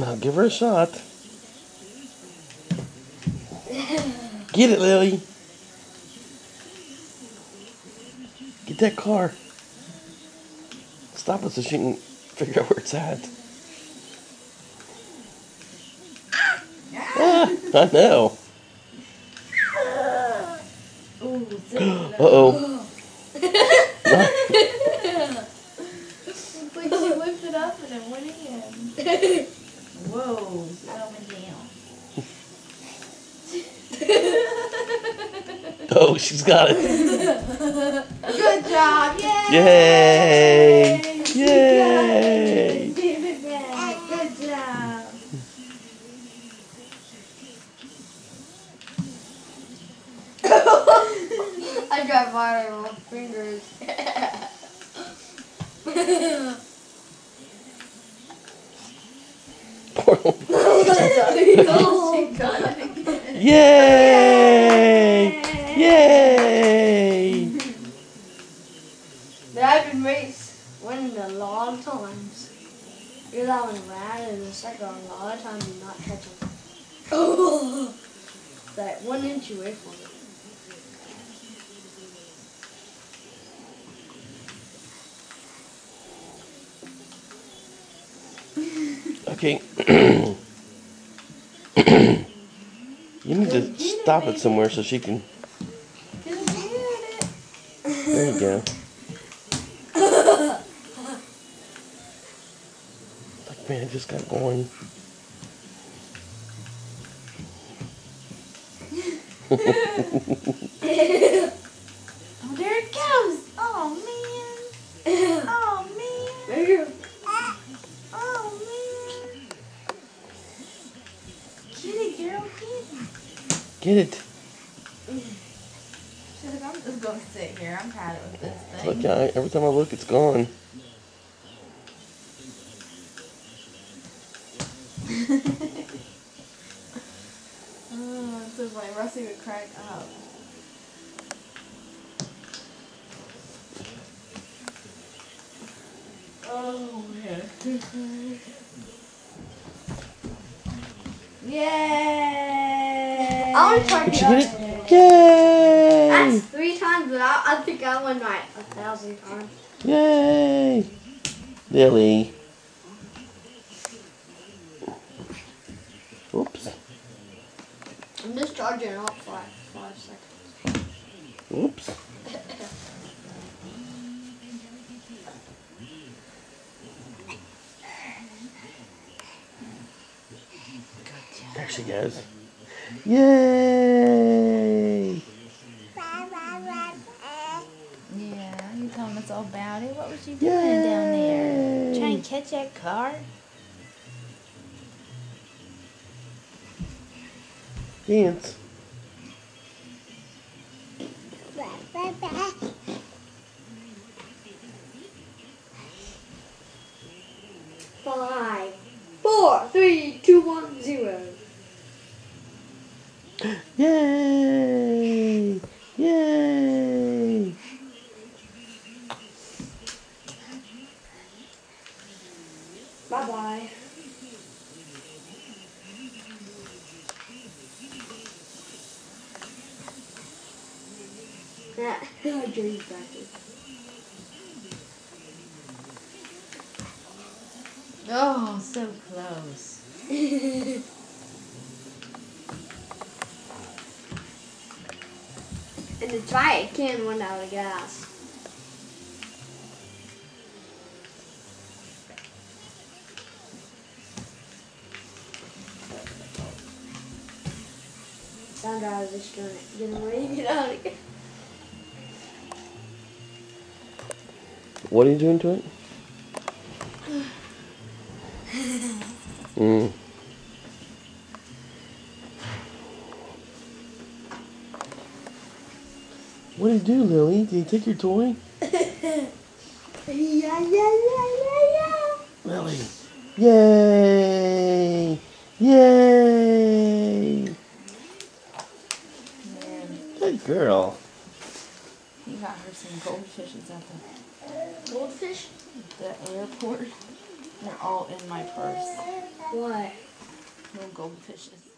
Now give her a shot. Get it, Lily. Get that car. Stop it so she can figure out where it's at. Ah, I know. Uh-oh. It's like she whipped it up and it went again. Whoa, that went down. Oh, she's got it. Good job! Yay! Yay! Yay! Give it back. Good job. I got fire on my fingers. Yay! Yay! But I've been winning a lot of times. You're that one ran and it's like a lot of times you not catch him. Oh! Like 1 inch away from it. Okay. You need to stop it somewhere so she can. There you go. Like, man, it just got going. Oh, there it goes. Oh, man. Oh, man. Oh, man. Get it, girl. Get it. I'm just going to sit here. I'm tired with this thing. Look, every time I look, it's gone. Oh, so funny. Rusty would crack up. Oh, man. Yay! I want to try Did to you get it? Yay! That's 3 times, but I think I won like 1,000 times. Yay! Lily. Oops. I'm just charging up for 5 seconds. Oops. There she goes. Yay! Yeah, you telling us all about it? What was you doing down there? Trying to catch that car? Dance. Five, 4, 3, 2, 1, 0. Yay! Yay! Bye-bye. Yeah, Jerry's back here. Oh, so close. And to try it, can run out of gas. Sandra was just getting ready to get out again. What are you doing to it? What did you do, Lily? Did you take your toy? Yeah. Lily. Yay! Yay! Yeah, Good girl. You got her some goldfishes at Goldfish? the airport. They're all in my purse. What? Little goldfishes.